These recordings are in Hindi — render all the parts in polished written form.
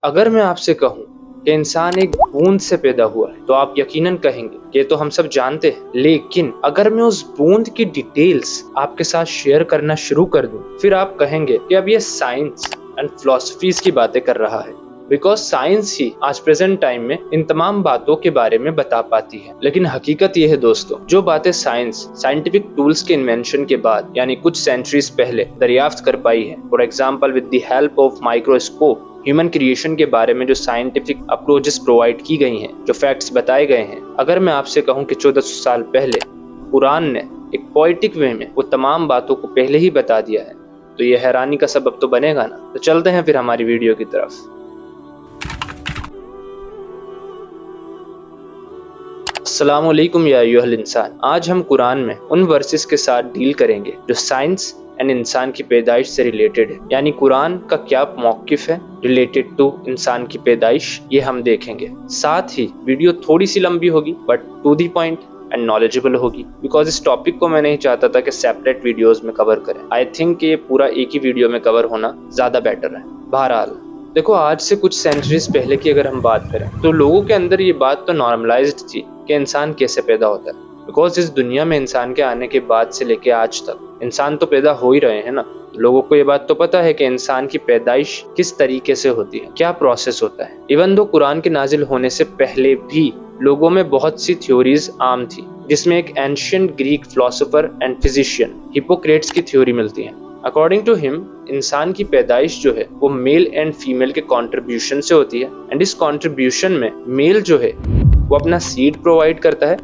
अगर मैं आपसे कहूं कि इंसान एक बूंद से पैदा हुआ है तो आप यकीनन कहेंगे कि ये तो हम सब जानते हैं। लेकिन अगर मैं उस बूंद की डिटेल्स आपके साथ शेयर करना शुरू कर दूं, फिर आप कहेंगे कि अब ये साइंस एंड फिलॉसफीज की बातें कर रहा है। बिकॉज साइंस ही आज प्रेजेंट टाइम में इन तमाम बातों के बारे में बता पाती है। लेकिन हकीकत यह है दोस्तों, जो बातें साइंटिफिक टूल्स के इन्वेंशन के बाद यानी कुछ सेंचुरीज पहले दरियाफ्त कर पाई है, for example with the help of microscope, human creation के बारे में जो साइंटिफिक अप्रोचेस प्रोवाइड की गई हैं, जो फैक्ट्स बताए गए हैं, अगर मैं आपसे कहूं कि 1400 साल पहले कुरान ने एक पोएटिक वे में वो तमाम बातों को पहले ही बता दिया है, तो ये हैरानी का सबब तो बनेगा ना। तो चलते हैं फिर हमारी वीडियो की तरफ। अस्सलामुअलैकुम या अय्युहल इंसान। आज हम कुरान में उन वर्सेस के साथ डील करेंगे जो साइंस एंड इंसान की पैदाइश से रिलेटेड है, यानी कुरान का क्या मौकिफ है रिलेटेड टू इंसान की पैदाइश, ये हम देखेंगे। साथ ही वीडियो थोड़ी सी लंबी होगी but to the point and knowledgeable होगी, बिकॉज इस टॉपिक को मैं नहीं चाहता था कि सेपरेट वीडियोस में कवर करें। आई थिंक ये पूरा एक ही वीडियो में कवर होना ज्यादा बेटर है। बहरहाल देखो, आज से कुछ सेंचुरीज पहले की अगर हम बात करें तो लोगों के अंदर ये बात तो नॉर्मलाइज्ड थी कि इंसान कैसे पैदा होता है। बिकॉज इस दुनिया में इंसान के आने के बाद से लेके आज तक इंसान तो पैदा हो ही रहे हैं ना। लोगों को ये बात तो पता है कि इंसान की पैदाइश किस तरीके से होती है, क्या प्रोसेस होता है। इवन दो कुरान के नाजिल होने से पहले भी लोगों में बहुत सी थ्योरीज आम थी, जिसमें एक ancient Greek philosopher and physician Hippocrates की थ्योरी मिलती है। अकॉर्डिंग टू हिम, इंसान की पैदाइश जो है वो मेल एंड फीमेल के कंट्रीब्यूशन से होती है, एंड इस कंट्रीब्यूशन में मेल जो है वो अपना सीड प्रोवाइड करता है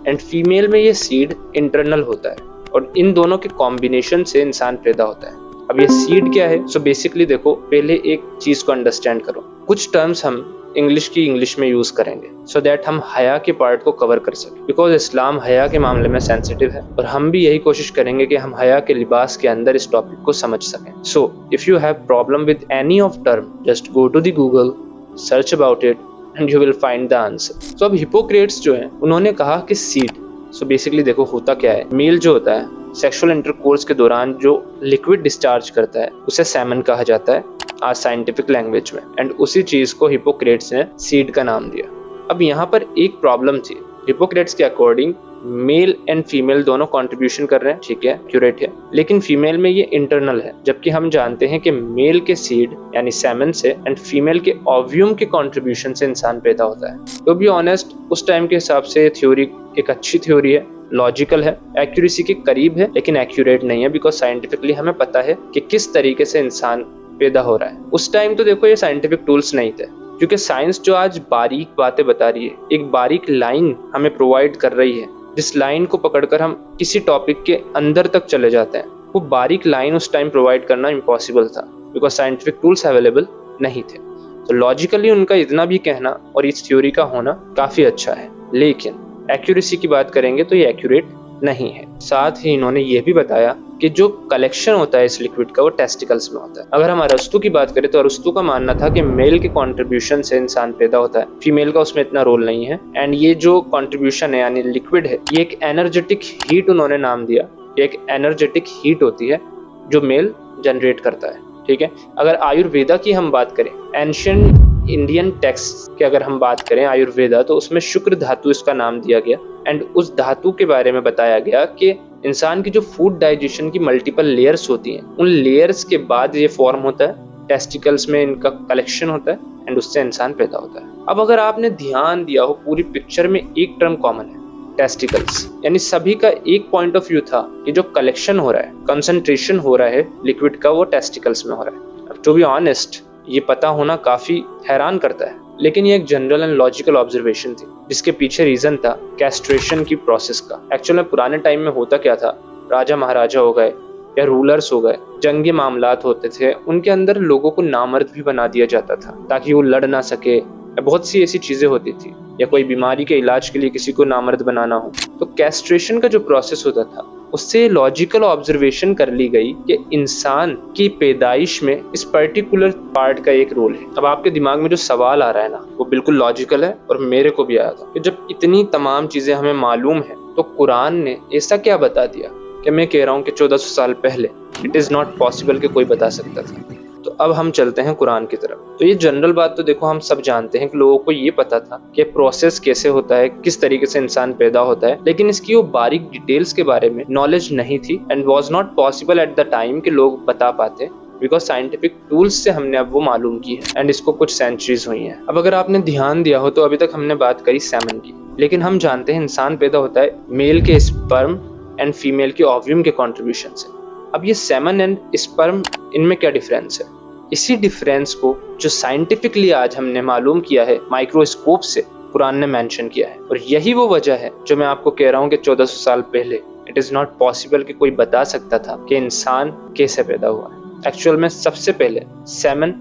एंड फीमेल में ये सीड इंटरनल होता है, और इन दोनों के कॉम्बिनेशन से इंसान पैदा होता है। अब ये सीड क्या है? सो बेसिकली देखो, पहले एक चीज को अंडरस्टैंड करो। कुछ टर्म्स हम इंग्लिश में यूज करेंगे सो दैट हम हया के पार्ट को कवर कर सकें, बिकॉज इस्लाम हया के मामले में सेंसिटिव है, और हम भी यही कोशिश करेंगे कि हम हया के लिबास के अंदर इस टॉपिक को समझ सकें। So if you have problem with any of term, just go to the Google, search about it and you will find the answer. So अब हिपोक्रेट्स जो है उन्होंने कहा कि सीड, सो बेसिकली देखो होता क्या है, मेल जो होता है सेक्सुअल इंटरकोर्स के दौरान जो लिक्विड डिस्चार्ज करता है उसे सेमन कहा जाता है आज साइंटिफिक लैंग्वेज में, एंड उसी चीज को हिपोक्रेट्स ने सीड का नाम दिया। अब यहाँ पर एक प्रॉब्लम थी। हिपोक्रेट्स के अकॉर्डिंग मेल एंड फीमेल दोनों कंट्रीब्यूशन कर रहे हैं, ठीक है, एक्यूरेट है, लेकिन फीमेल में ये इंटरनल है, जबकि हम जानते हैं कि मेल के सीड यानी सेमन से एंड फीमेल के ओव्यूम के कंट्रीब्यूशन से इंसान पैदा होता है। तो बी ऑनेस्ट, उस टाइम के हिसाब से थ्योरी एक अच्छी थ्योरी है, लॉजिकल है, एक्यूरेसी के करीब है, लेकिन एक्यूरेट नहीं है, बिकॉज साइंटिफिकली हमें पता है कि किस तरीके से इंसान पैदा हो रहा है। उस टाइम तो देखो ये साइंटिफिक टूल्स नहीं थे, क्योंकि साइंस जो आज बारीक बातें बता रही है, एक बारीक लाइन हमें प्रोवाइड कर रही है, जिस लाइन को पकड़कर हम किसी टॉपिक के अंदर तक चले जाते हैं, वो बारीक लाइन उस टाइम प्रोवाइड करना इम्पॉसिबल था, बिकॉज साइंटिफिक टूल्स अवेलेबल नहीं थे। तो लॉजिकली उनका इतना भी कहना और इस थ्योरी का होना काफी अच्छा है, लेकिन एक्यूरेसी की बात करेंगे तो ये एक्यूरेट नहीं है। साथ ही इन्होंने ये भी बताया कि जो कलेक्शन होता है इस लिक्विड का वो टेस्टिकल्स में होता है। अगर हम अरस्तु की बात करें तो अरस्तु का मानना था कि मेल के कंट्रीब्यूशन से इंसान पैदा होता है, फीमेल का उसमें इतना रोल नहीं है, एंड ये जो कंट्रीब्यूशन है यानी लिक्विड है, ये एक एनर्जेटिक हीट उन्होंने नाम दिया। एक एनर्जेटिक हीट होती है जो मेल जनरेट करता है, ठीक है। अगर आयुर्वेदा की हम बात करें, एंशिएंट इंडियन टेक्स्ट की अगर हम बात करें आयुर्वेदा, तो उसमें शुक्र धातु इसका नाम दिया गया, एंड उस धातु के बारे में बताया गया कि इंसान की जो फूड डाइजेशन की मल्टीपल लेयर्स होती हैं, उन लेयर्स के बाद ये फॉर्म होता है, टेस्टिकल्स में इनका कलेक्शन होता है, एंड उससे इंसान पैदा होता है। अब अगर आपने ध्यान दिया हो, पूरी पिक्चर में एक टर्म कॉमन है, टेस्टिकल्स, यानी सभी का एक पॉइंट ऑफ व्यू था कि जो कलेक्शन हो रहा है, कंसंट्रेशन हो रहा है लिक्विड का, वो टेस्टिकल्स में हो रहा है। अब टू बी ऑनेस्ट, ये पता होना काफी हैरान करता है, लेकिन ये एक जनरल एंड लॉजिकल ऑब्जर्वेशन थी, जिसके पीछे रीजन था कैस्ट्रेशन की प्रोसेस का। एक्चुअल में पुराने टाइम में होता क्या था, राजा महाराजा हो गए या रूलर्स हो गए, जंगी मामलात होते थे, उनके अंदर लोगों को नामर्द भी बना दिया जाता था ताकि वो लड़ ना सके, बहुत सी ऐसी चीजें होती थी, या कोई बीमारी के इलाज के लिए किसी को नामर्द बनाना हो। तो कैस्ट्रेशन का जो प्रोसेस होता था, उससे लॉजिकल ऑब्जर्वेशन कर ली गई कि इंसान की पैदाइश में इस पर्टिकुलर पार्ट का एक रोल है। अब आपके दिमाग में जो सवाल आ रहा है ना, वो बिल्कुल लॉजिकल है, और मेरे को भी आया था कि जब इतनी तमाम चीजें हमें मालूम है, तो कुरान ने ऐसा क्या बता दिया कि मैं कह रहा हूँ कि 1400 साल पहले इट इज नॉट पॉसिबल कि कोई बता सकता था। तो अब हम चलते हैं कुरान की तरफ। तो ये जनरल बात तो देखो हम सब जानते हैं कि लोगों को ये पता था कि प्रोसेस कैसे होता है, किस तरीके से इंसान पैदा होता है, लेकिन इसकी वो बारीक डिटेल्स के बारे में नॉलेज नहीं थी and was not possible at the time कि लोग बता पाते, बिकॉज साइंटिफिक टूल्स से हमने अब वो मालूम की है एंड इसको कुछ सेंचुरीज हुई हैं। अब अगर आपने ध्यान दिया हो तो अभी तक हमने बात करी सैमन की, लेकिन हम जानते हैं इंसान पैदा होता है मेल के स्पर्म एंड फीमेल के ओव्यूम के कंट्रीब्यूशन से। अब ये सैमन एंड स्पर्म, इनमें क्या डिफरेंस है? इसी डिफरेंस को जो साइंटिफिकली आज हमने मालूम किया है माइक्रोस्कोप से, कुरान ने मेंशन किया है। और यही वो वजह है जो मैं आपको कह रहा हूँ कि 1400 साल पहले इट इज नॉट पॉसिबल कि कोई बता सकता था कि इंसान कैसे पैदा हुआ है। एक्चुअल में सबसे पहले सेमन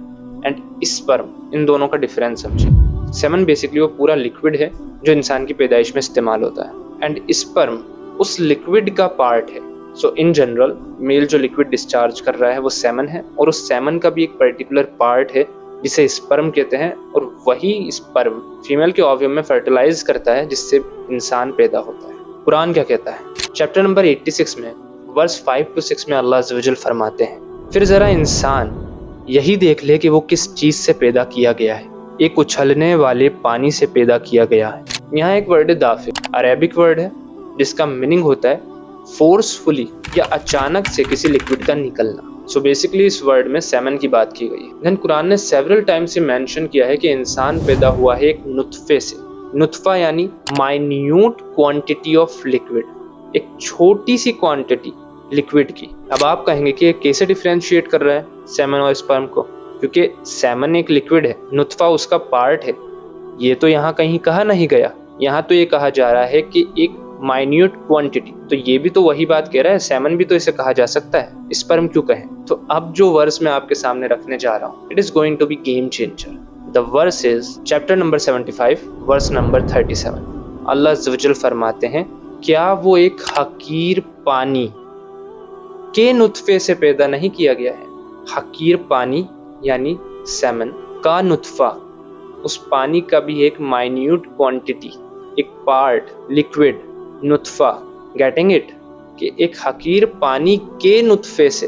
एंड स्पर्म, इन दोनों का डिफरेंस समझिए। सेमन बेसिकली वो पूरा लिक्विड है जो इंसान की पैदाइश में इस्तेमाल होता है एंड स्पर्म उस लिक्विड का पार्ट है। सो इन जनरल मेल जो लिक्विड डिस्चार्ज कर रहा है वो सेमन है, और उस सेमन का भी एक पर्टिकुलर पार्ट है जिसे स्पर्म कहते हैं, और वही स्पर्म फीमेल के ओव्यूम में फर्टिलाइज करता है जिससे इंसान पैदा होता है। कुरान क्या कहता है? चैप्टर नंबर 86 में वर्स 5 to 6 में अल्लाह अज़्ज़ व जल फरमाते हैं, फिर जरा इंसान यही देख ले कि वो किस चीज से पैदा किया गया है। एक उछलने वाले पानी से पैदा किया गया है। यहाँ एक वर्ड है दाफिक, अरेबिक वर्ड है जिसका मीनिंग होता है फोर्सफुली या अचानक से किसी लिक्विड का निकलना। सो बेसिकली इस वर्ड में सेमन की बात की गई है। देन कुरान ने सेवरल टाइम्स मेंशन किया है कि इंसान पैदा हुआ है एक नुत्फे से। नुत्फा यानी माइन्यूट क्वांटिटी ऑफ लिक्विड, एक छोटी सी क्वांटिटी लिक्विड की। अब आप कहेंगे कि ये कैसे डिफरेंशिएट कर रहा है सेमन और स्पर्म को? क्योंकि सेमन एक लिक्विड है, नुत्फा उसका पार्ट है। ये तो यहाँ कहीं कहा नहीं गया, यहाँ तो ये कहा जा रहा है कि एक माइन्यूट क्वांटिटी। तो ये भी तो वही बात कह रहा है, सेमन भी तो इसे कहा जा सकता है, स्पर्म क्यों कहें? तो अब जो वर्स मैं आपके सामने रखने जा रहा हूँ, it is going to be game changer. The verse is chapter number 75 verse number 37। Allah अज़्ज़ व जल फरमाते हैं, क्या वो एक हकीर पानी के नुत्फे से पैदा नहीं किया गया है? हकीर पानी यानी सेमन का नुत्फा, उस पानी का भी एक माइन्यूट क्वांटिटी, एक पार्ट, लिक्विड, नुत्फा। Getting it? कि एक हकीर पानी के नुत्फे से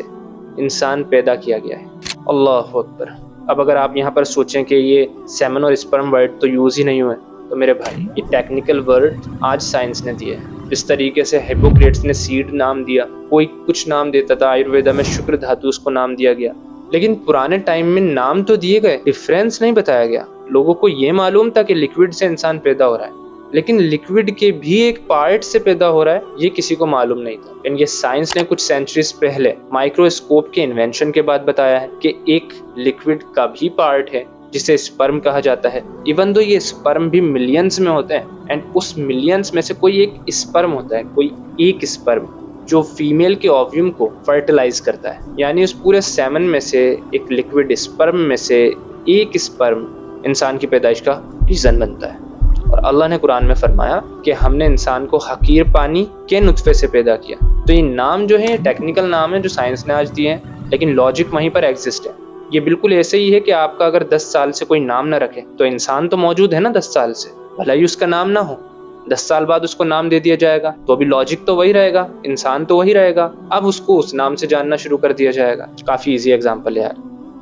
इंसान पैदा किया गया है। अल्लाहु अकबर। अब अगर आप यहाँ पर सोचें कि ये सेमन और स्पर्म वर्ड तो यूज ही नहीं हुए, तो मेरे भाई ये टेक्निकल वर्ड आज साइंस ने दिए हैं। जिस तरीके से हिप्पोक्रेट्स ने सीड नाम दिया, कोई कुछ नाम देता था, आयुर्वेदा में शुक्र धातु उसको नाम दिया गया, लेकिन पुराने टाइम में नाम तो दिए गए, डिफरेंस नहीं बताया गया। लोगों को ये मालूम था कि लिक्विड से इंसान पैदा हो रहा है, लेकिन लिक्विड के भी एक पार्ट से पैदा हो रहा है ये किसी को मालूम नहीं था। लेकिन ये साइंस ने कुछ सेंचुरीज पहले माइक्रोस्कोप के इन्वेंशन के बाद बताया है कि एक लिक्विड का भी पार्ट है जिसे स्पर्म कहा जाता है। इवन दो ये स्पर्म भी मिलियंस में होते हैं एंड उस मिलियंस में से कोई एक स्पर्म होता है, कोई एक स्पर्म जो फीमेल के ओव्यूम को फर्टिलाइज करता है। यानी उस पूरे सेमन में से, एक लिक्विड स्पर्म में से एक स्पर्म इंसान की पैदाइश का रीजन बनता है। और अल्लाह ने कुरान में फरमाया कि हमने इंसान को हकीर पानी के नुत्फे से पैदा किया। तो ये नाम जो है टेक्निकल नाम है जो साइंस ने आज दिए हैं, लेकिन लॉजिक वहीं पर एग्जिस्ट है। ये बिल्कुल ऐसे ही है कि आपका अगर 10 साल से कोई नाम ना रखे तो इंसान तो मौजूद है ना 10 साल से, भला ही उसका नाम ना हो, 10 साल बाद उसको नाम दे दिया जाएगा तो अभी लॉजिक तो वही रहेगा, इंसान तो वही रहेगा, अब उसको उस नाम से जानना शुरू कर दिया जाएगा। काफी इजी एग्जांपल है यार,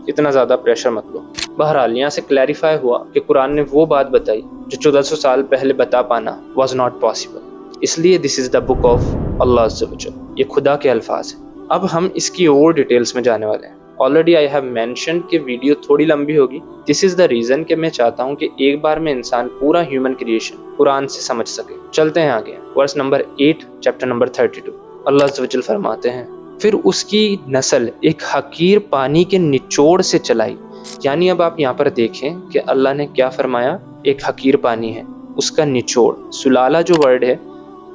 इतना ज्यादा प्रेशर मत लो। बहरहाल यहाँ से क्लैरिफाई हुआ कि कुरान ने वो बात बताई जो 1400 साल पहले बता पाना वाज नॉट पॉसिबल। इसलिए this is the book of Allah अज़्ज़ व जल, ये खुदा के अल्फाज है। अब हम इसकी और डिटेल्स में जाने वाले हैं। ऑलरेडी आई हैव मेंशन्ड कि वीडियो थोड़ी लंबी होगी। दिस इज द रीजन कि मैं चाहता हूँ कि एक बार में इंसान पूरा ह्यूमन क्रिएशन कुरान से समझ सके। चलते हैं आगे, वर्स नंबर 8 चैप्टर नंबर 32। अल्लाह अज़्ज़ व जल फरमाते हैं, फिर उसकी नस्ल एक हकीर पानी के निचोड़ से चलाई। यानी अब आप यहाँ पर देखें कि अल्लाह ने क्या फरमाया, एक हकीर पानी है, उसका निचोड़, सुलाला जो वर्ड है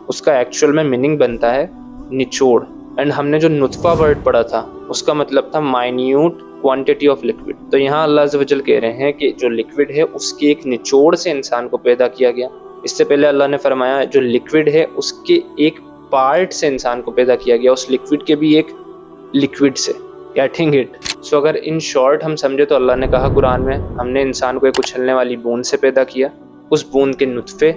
उसका एक्चुअल में मीनिंग बनता है निचोड़। एंड हमने जो नुत्फा वर्ड पढ़ा था उसका मतलब था माइन्यूट क्वांटिटी ऑफ लिक्विड। तो यहाँ अल्लाह अज़्ज़ व जल कह रहे हैं कि जो लिक्विड है उसके एक निचोड़ से इंसान को पैदा किया गया। इससे पहले अल्लाह ने फरमाया जो लिक्विड है उसके एक पार्ट से इंसान को पैदा किया गया, उस लिक्विड के भी एक लिक्विड से। Getting it? सो अगर इन शॉर्ट हम समझे तो अल्लाह ने कहा कुरान में, हमने इंसान को एक उछलने वाली बूंद से पैदा किया, उस बूंद के नुत्फे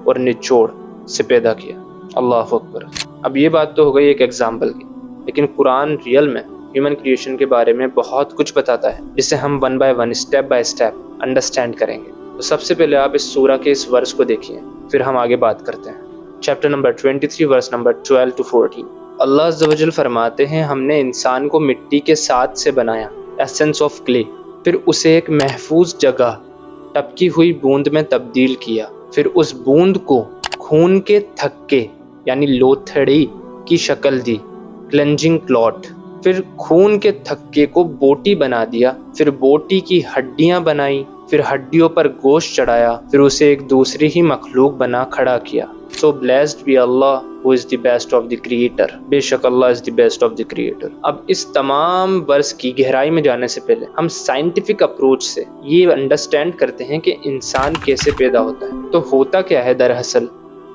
और निचोड़ से पैदा किया। अल्लाह अकबर। अब ये बात तो हो गई एक एग्जाम्पल की, लेकिन कुरान रियल में ह्यूमन क्रिएशन के बारे में बहुत कुछ बताता है, जिसे हम one by one, step by step understand करेंगे। तो सबसे पहले आप इस सूरा के इस वर्स को देखिए, फिर हम आगे बात करते हैं। Chapter number 23 verse number 12 to 14। Allah अज़्ज़ व जल फरमाते हैं, हमने इंसान को मिट्टी के साथ से बनाया, एसेंस ऑफ क्ले, फिर उसे एक महफूज जगह टपकी हुई बूंद में तब्दील किया, फिर उस बूंद को खून के थक्के यानी लोथड़ी की शक्ल दी, क्लेंजिंग क्लॉट, फिर खून के थक्के को बोटी बना दिया, फिर बोटी की हड्डियां बनाई, फिर हड्डियों पर गोश्त चढ़ाया, फिर उसे एक दूसरी ही मखलूक बना खड़ा किया। So blessed be Allah who is the best of the creator, बेशक Allah is the best of the creator. अब इस तमाम वर्स की गहराई में जाने से पहले हम साइंटिफिक अप्रोच से ये अंडरस्टैंड करते हैं कि इंसान कैसे पैदा होता है। तो होता क्या है, दरअसल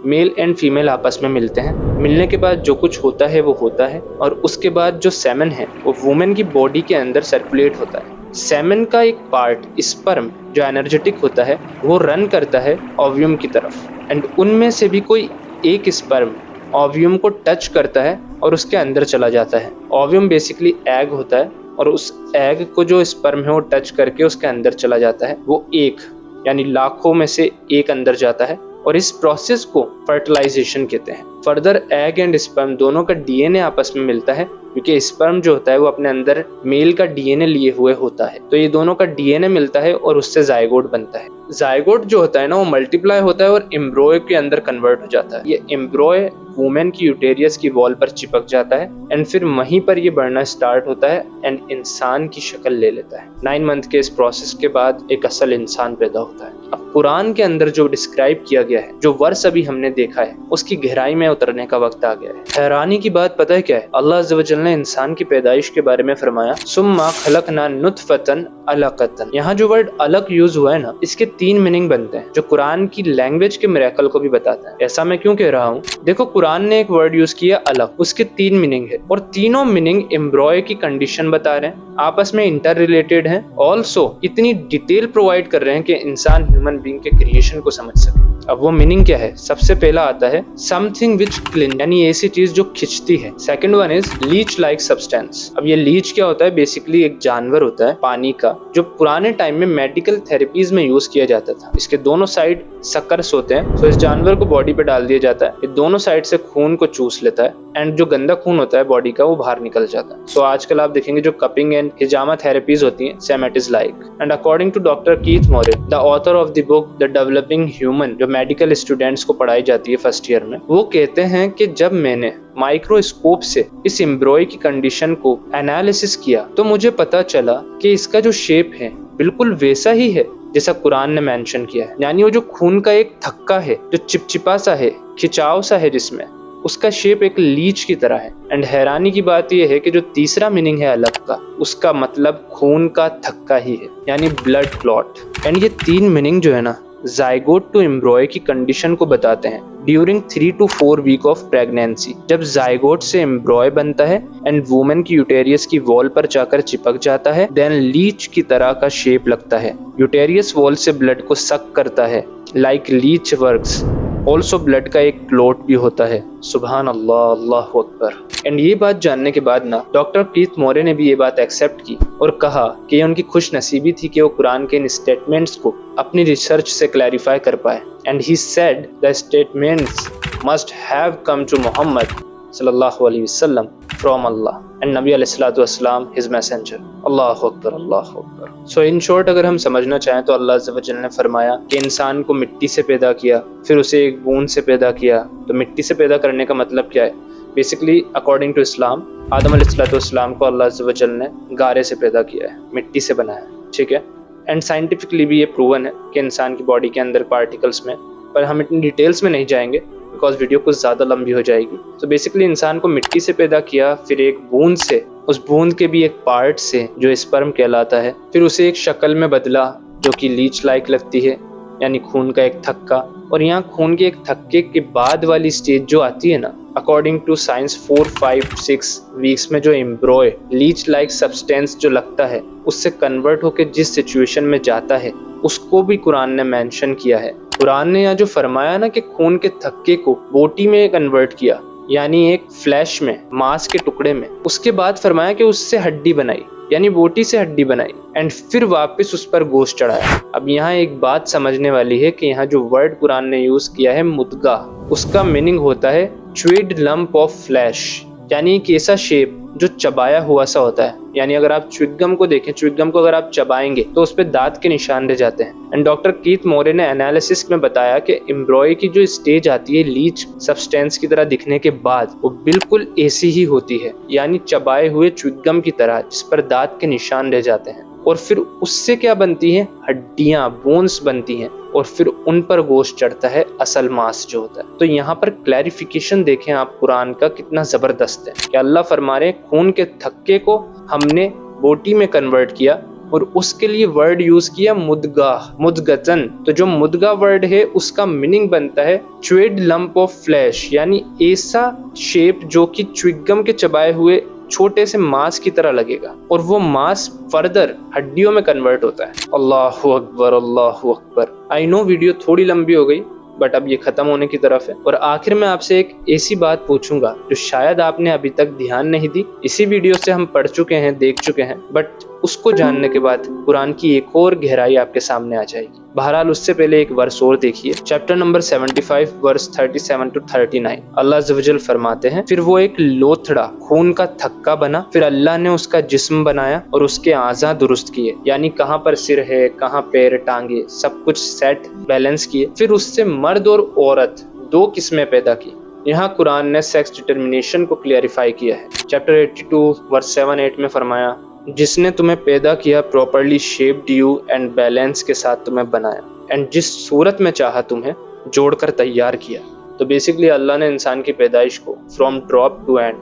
मेल एंड फीमेल आपस में मिलते हैं, मिलने के बाद जो कुछ होता है वो होता है, और उसके बाद जो सेमन है वो वुमेन की बॉडी के अंदर सर्कुलेट होता है। सेमन का एक पार्ट, स्पर्म, जो एनर्जेटिक होता है, वो रन करता है ओव्यूम की तरफ, एंड उनमें से भी कोई एक स्पर्म ओव्यूम को टच करता है और उसके अंदर चला जाता है। ओव्यूम बेसिकली एग होता है, और उस एग को जो स्पर्म है वो टच करके उसके अंदर चला जाता है। वो एक यानी लाखों में से एक अंदर जाता है, और इस प्रोसेस को फर्टिलाइजेशन कहते हैं। फर्दर एग एंड स्पर्म दोनों का डीएनए आपस में मिलता है, क्योंकि स्पर्म जो होता है वो अपने अंदर मेल का डीएनए लिए हुए होता है। तो ये दोनों का डीएनए मिलता है और उससे जायगोट बनता है। जायगोट जो होता है ना, वो मल्टीप्लाई होता है और एम्ब्रॉय के अंदर कन्वर्ट हो जाता है। ये एम्ब्रॉय वुमेन की यूटेरियस की वॉल पर चिपक जाता है, एंड फिर वहीं पर ये बढ़ना स्टार्ट होता है एंड इंसान की शक्ल ले लेता है। 9 मंथ के इस प्रोसेस के बाद एक असल इंसान पैदा होता है। अब कुरान के अंदर जो डिस्क्राइब किया गया है, जो वर्स अभी हमने देखा है, उसकी गहराई में उतरने का वक्त आ गया है। हैरानी की बात पता है क्या है? अल्लाह अज़्ज़ व जल ने इंसान की पैदाइश के बारे में फरमाया, सुम्मा खलकना नुतफतन अलकतन। यहाँ जो वर्ड अलग यूज हुआ है ना, इसके 3 मीनिंग बनते हैं, जो कुरान की लैंग्वेज के मिरेकल को भी बताता है। ऐसा मैं क्यों कह रहा हूँ? देखो, कुरान ने एक वर्ड यूज किया अलग, उसके 3 मीनिंग है, और तीनों मीनिंग एम्ब्रॉय की कंडीशन बता रहे हैं, आपस में इंटर रिलेटेड है, ऑल्सो इतनी डिटेल प्रोवाइड कर रहे हैं कि इंसान ह्यूमन बीइंग के क्रिएशन को समझ सके। अब वो मीनिंग क्या है? सबसे पहला आता है समथिंग विच क्लीन, यानी ऐसी चीज जो खिंचती है। Second one is leech like substance. अब ये लीच क्या होता है? बेसिकली एक जानवर होता है पानी का, जो पुराने टाइम में मेडिकल थेरेपीज में यूज किया जाता था। इसके दोनों साइड सकर्स होते हैं, तो इस जानवर को बॉडी पे डाल दिया जाता है, ये दोनों साइड से खून को चूस लेता है, एंड जो गंदा खून होता है बॉडी का वो बाहर निकल जाता है। सो आजकल आप देखेंगे जो कपिंग एंड हिजामा थेरेपीज होती हैं, same it is like. And according to doctor Keith Moore, the author of the book the developing human, जो मेडिकल स्टूडेंट्स को पढ़ाई जाती है फर्स्ट ईयर में, वो कहते हैं कि जब मैंने माइक्रोस्कोप से इस एम्ब्रॉय की कंडीशन को एनालिसिस किया, तो मुझे पता चला कि इसका जो शेप है बिल्कुल वैसा ही है जैसा कुरान ने मेंशन किया है। यानी वो जो खून का एक थक्का है, जो चिपचिपा सा है, खिंचाव सा है जिसमें, उसका शेप एक लीच की तरह है। एंड हैरानी की बात यह है कि जो तीसरा मीनिंग है अलग का, उसका मतलब खून का थक्का ही है, यानी ब्लड क्लॉट। एंड ये 3 मीनिंग जो है ना, जायगोट टू एम्ब्रॉय की कंडीशन को बताते हैं during 3 to 4 week of pregnancy. जब जायगोट से एम्ब्रॉय बनता है एंड वुमेन की यूटेरियस की वॉल पर जाकर चिपक जाता है, देन लीच की तरह का शेप लगता है। यूटेरियस वॉल से ब्लड को सक करता है, like leech works. Also blood का एक क्लॉट भी होता है। सुभान अल्लाह, अल्लाहु अकबर। एंड ये बात जानने के बाद ना, डॉक्टर कीथ मोरे ने भी ये बात एक्सेप्ट की और कहा कि ये उनकी खुश नसीबी थी कि वो कुरान के इन स्टेटमेंट्स को अपनी रिसर्च से क्लैरिफाई कर पाए। And he said the statements must have come to Muhammad सल्लल्लाहु अलैहि वसल्लम from Allah and Nabi अलैहिस्सलातु वस्सलाम his messenger. अल्लाहु अकबर, अल्लाहु अकबर। सो इन शॉर्ट अगर हम समझना चाहें तो अल्लाह अज़्ज़ व जल ने फरमाया कि इंसान को मिट्टी से पैदा किया, फिर उसे एक बूंद से पैदा किया। तो मिट्टी से पैदा करने का मतलब क्या है? बेसिकली अकॉर्डिंग टू इस्लाम, आदम अलैहिस्सलातु वस्सलाम को अल्लाह अज़्ज़ व जल ने गारे से पैदा किया है, मिट्टी से बनाया है, ठीक है। एंड साइंटिफिकली भी ये प्रूवन है कि इंसान की बॉडी के अंदर पार्टिकल्स में, पर हम इतनी डिटेल्स में नहीं जाएंगे बिकॉज वीडियो कुछ ज़्यादा लंबी हो जाएगी। तो बेसिकली इंसान को मिट्टी से पैदा किया, फिर एक बूंद से, उस बूंद के भी एक पार्ट से जो स्पर्म कहलाता है, फिर उसे एक शक्ल में बदला जो कि लीच लाइक लगती है, यानी खून का एक थक्का। और यहाँ खून के एक थक्के के बाद वाली स्टेज जो आती है ना, अकॉर्डिंग टू साइंस 4, 5, 6 वीक्स में जो एम्ब्रॉय लीच लाइक सब्सटेंस जो लगता है, उससे कन्वर्ट होकर जिस सिचुएशन में जाता है, उसको भी कुरान ने मेंशन किया है। कुरान ने यहाँ जो फरमाया ना कि खून के थक्के को बोटी में कन्वर्ट किया, यानी एक फ्लैश में, मांस के टुकड़े में। उसके बाद फरमाया कि उससे हड्डी बनाई, यानी बोटी से हड्डी बनाई, एंड फिर वापस उस पर गोश्त चढ़ाया। अब यहाँ एक बात समझने वाली है कि यहाँ जो वर्ड कुरान ने यूज किया है मुद्गा, उसका मीनिंग होता है च्यूड लंप ऑफ फ्लैश, यानी एक ऐसा शेप जो चबाया हुआ सा होता है। यानी अगर आप च्युइंगम को देखें, च्युइंगम को अगर आप चबाएंगे तो उस पे दांत के निशान रह जाते हैं। एंड डॉक्टर कीथ मोरे ने एनालिसिस में बताया कि एम्ब्रॉय की जो स्टेज आती है लीच सब्सटेंस की तरह दिखने के बाद, वो बिल्कुल ऐसी ही होती है, यानी चबाए हुए च्युइंगम की तरह जिस पर दांत के निशान रह जाते हैं। और फिर उससे क्या बनती हैं? हड्डियां, बोन्स बनती हैं, और फिर उन पर गोश्त चढ़ता है, असल मांस जो होता है। तो यहाँ पर क्लैरिफिकेशन देखें आप कुरान का कितना जबरदस्त है कि अल्लाह फरमा रहे खून के थक्के को हमने बोटी में कन्वर्ट किया, और उसके लिए वर्ड यूज किया मुद्गा, मुद्गतन। तो जो मुद्गा वर्ड है उसका मीनिंग बनता है च्यूड लंप ऑफ फ्लैश, यानी ऐसा शेप जो कि च्युइंगम के चबाए हुए छोटे से मांस की तरह लगेगा, और वो मांस फर्दर हड्डियों में कन्वर्ट होता है। अल्लाहु अकबर, अल्लाहु अकबर। आई नो वीडियो थोड़ी लंबी हो गई, बट अब ये खत्म होने की तरफ है। और आखिर में आपसे एक ऐसी बात पूछूंगा जो शायद आपने अभी तक ध्यान नहीं दी। इसी वीडियो से हम पढ़ चुके हैं, देख चुके हैं, बट उसको जानने के बाद कुरान की एक और गहराई आपके सामने आ जाएगी। बहरहाल उससे पहले एक वर्स और देखिए, चैप्टर नंबर 75 वर्स 37 to 39। अल्लाह अज़्ज़वजल फरमाते हैं, फिर वो एक लोथड़ा खून का थक्का बना, फिर अल्लाह ने उसका जिस्म बनाया और उसके आज़ा दुरुस्त किए, यानी कहाँ पर सिर है, कहाँ पैर, टांगे, सब कुछ सेट बैलेंस किए। फिर उससे मर्द और औरत दो किस्में पैदा की। यहाँ कुरान ने सेक्स डिटर्मिनेशन को क्लियरिफाई किया है। चैप्टर 82 वर्स 7-8 में फरमाया, जिसने तुम्हें पैदा किया, properly shaped you and balance के साथ तुम्हें बनाया, एंड जिस सूरत में चाहा तुम्हें जोड़कर तैयार किया। तो बेसिकली अल्लाह ने इंसान की पैदाइश को from drop to and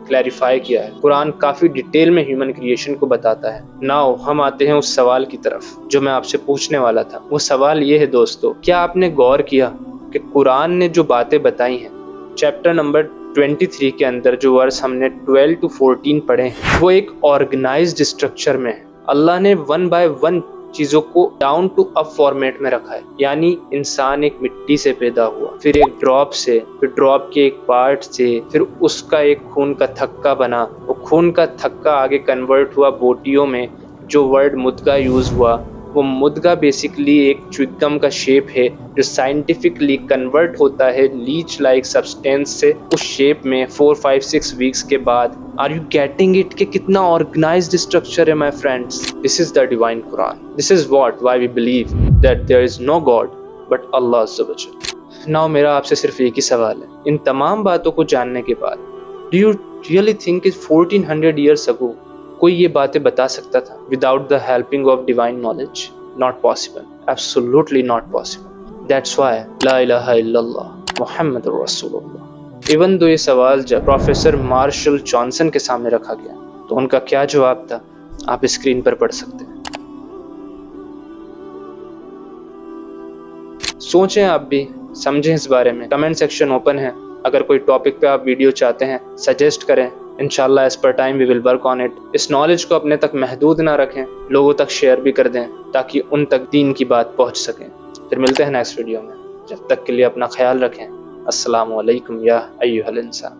clarify किया है। कुरान काफी डिटेल में ह्यूमन क्रिएशन को बताता है। नाउ हम आते हैं उस सवाल की तरफ जो मैं आपसे पूछने वाला था। वो सवाल ये है दोस्तों, क्या आपने गौर किया कि कुरान ने जो बातें बताई हैं चैप्टर नंबर 23 के अंदर, जो वर्स हमने 12 to 14 पढ़े हैं, वो एक ऑर्गेनाइज्ड स्ट्रक्चर में है। अल्लाह ने 1 by 1 चीजों को डाउन टू अप फॉर्मेट में रखा है। यानी इंसान एक मिट्टी से पैदा हुआ, फिर एक ड्रॉप से, फिर ड्रॉप के एक पार्ट से, फिर उसका एक खून का थक्का बना, वो खून का थक्का आगे कन्वर्ट हुआ बोटियों में। जो वर्ड मुद्गा यूज हुआ, वो मुद्गा बेसिकली एक च्युइंगम का शेप है जो साइंटिफिकली कन्वर्ट होता है लीच लाइक सब्सटेंस से उस शेप में 4, 5, 6 वीक्स के बाद। आर यू गेटिंग इट कि कितना ऑर्गेनाइज्ड स्ट्रक्चर है my friends? This is the divine Quran. This is what why we believe that there is no god but Allah अज़्ज़ व जल। नाउ मेरा आपसे सिर्फ एक ही सवाल है, इन तमाम बातों को जानने के बाद, do you really think is 1400 years ago कोई ये बातें बता सकता था without the helping of divine knowledge? Not possible, absolutely not possible. That's why ला इलाहा इल्लल्लाह मुहम्मदुर रसूलुल्लाह। इवन दो ये सवाल जब प्रोफेसर मार्शल जॉनसन के सामने रखा गया तो उनका क्या जवाब था आप स्क्रीन पर पढ़ सकते हैं। सोचें आप भी, समझें इस बारे में। कमेंट सेक्शन ओपन है, अगर कोई टॉपिक पे आप वीडियो चाहते हैं सजेस्ट करें। इंशाल्लाह as per time we will work on it. इस नॉलेज को अपने तक महदूद ना रखें, लोगों तक शेयर भी कर दें ताकि उन तक दीन की बात पहुंच सके। फिर मिलते हैं नेक्स्ट वीडियो में, जब तक के लिए अपना ख्याल रखें। अस्सलामु अलैकुम या अय्युहल इंसान।